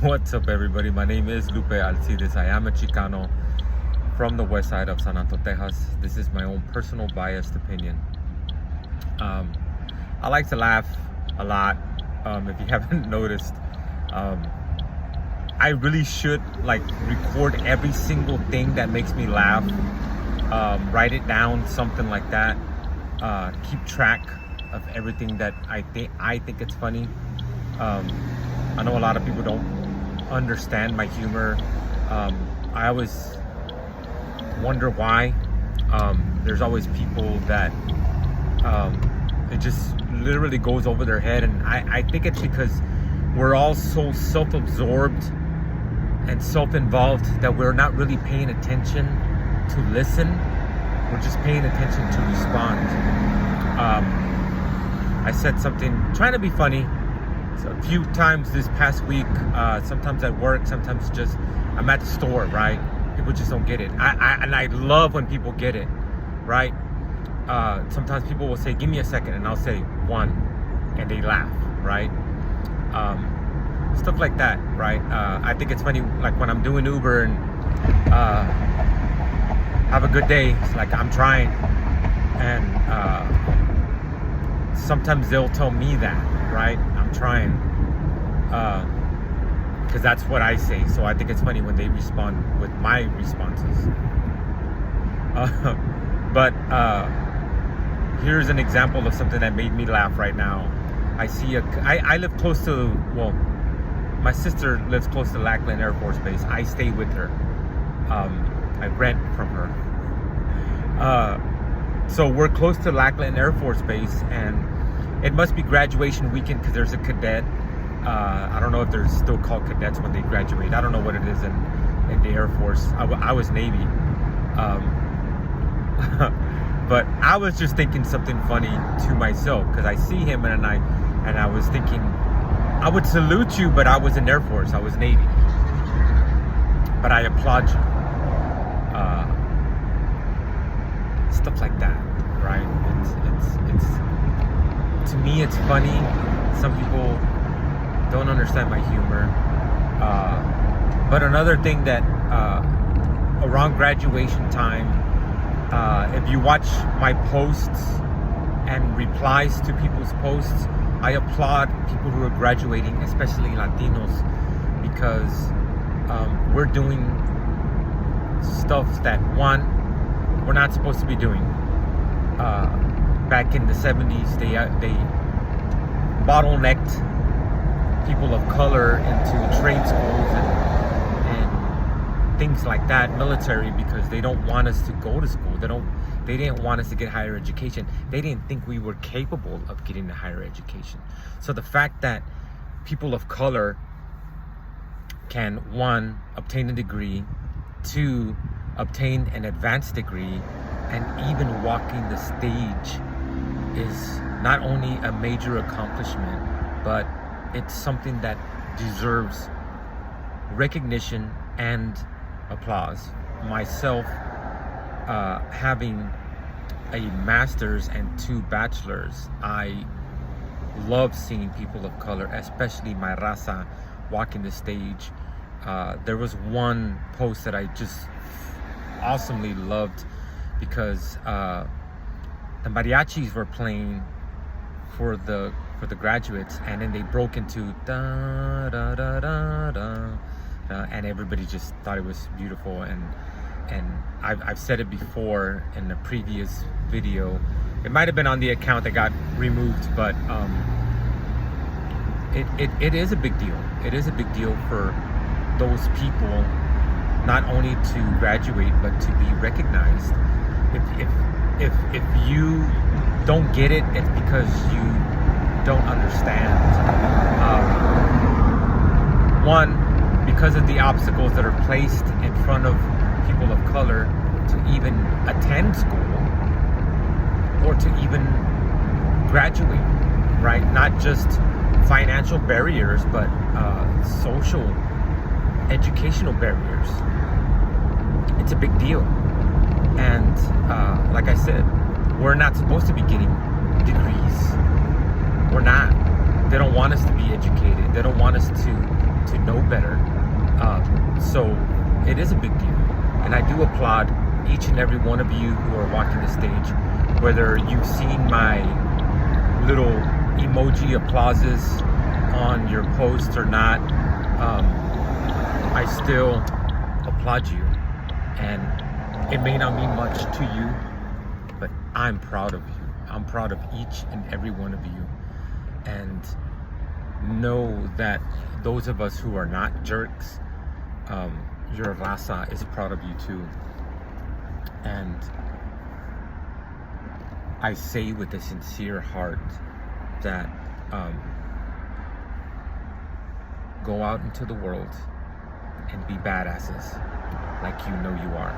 What's up, everybody? My name is Lupe Alcides. I am a Chicano from the west side of San Antonio, Texas. This is my own personal biased opinion. I like to laugh a lot. If you haven't noticed, I really should record every single thing that makes me laugh. Write it down, something like that. Keep track of everything that I think it's funny. I know a lot of people don't understand my humor. I always wonder why. There's always people that it just literally goes over their head, and I think it's because we're all so self-absorbed and self-involved that we're not really paying attention to listen. We're just paying attention to respond. I said something trying to be funny a few times this past week, sometimes at work, sometimes just I'm at the store, right? People just don't get it. I love when people get it, right? Sometimes people will say, give me a second, and I'll say one, and they laugh, right? Stuff like that, right? I think it's funny, like when I'm doing Uber and have a good day, it's like I'm trying, and sometimes they'll tell me that, right? I'm trying, because that's what I say. So I think it's funny when they respond with my responses. But here's an example of something that made me laugh right now. I live close to, well, my sister lives close to Lackland Air Force Base. I stay with her. I rent from her. So we're close to Lackland Air Force Base, and it must be graduation weekend because there's a cadet. I don't know if they're still called cadets when they graduate. I don't know what it is in the Air Force. I was Navy. But I was just thinking something funny to myself because I see him and I was thinking, I would salute you, but I was in Air Force. I was Navy. But I applaud you. Stuff like that, right? It's to me, it's funny. Some people don't understand my humor. But another thing that around graduation time, if you watch my posts and replies to people's posts, I applaud people who are graduating, especially Latinos, because we're doing stuff that, one, we're not supposed to be doing. Back in the 70s, they bottlenecked people of color into trade schools and things like that, military, because they don't want us to go to school. They didn't want us to get higher education. They didn't think we were capable of getting a higher education. So the fact that people of color can, one, obtain a degree, two, obtain an advanced degree, and even walking the stage is not only a major accomplishment, but it's something that deserves recognition and applause. Myself, having a master's and 2 bachelors, I love seeing people of color, especially my raza, walking the stage. There was one post that I just awesomely loved because the mariachis were playing for the graduates, and then they broke into da da da da da, and everybody just thought it was beautiful. And I've said it before in a previous video. It might have been on the account that got removed, but it is a big deal. It is a big deal for those people not only to graduate but to be recognized. If you don't get it, it's because you don't understand. One, because of the obstacles that are placed in front of people of color to even attend school or to even graduate, right? Not just financial barriers, but social, educational barriers. It's a big deal. And like I said, we're not supposed to be getting degrees. We're not. They don't want us to be educated. They don't want us to know better. So it is a big deal. And I do applaud each and every one of you who are watching the stage, whether you've seen my little emoji applauses on your post or not. I still applaud you, and it may not mean much to you, but I'm proud of you. I'm proud of each and every one of you, and know that those of us who are not jerks, your raza is proud of you too. And I say with a sincere heart that go out into the world and be badasses like you know you are.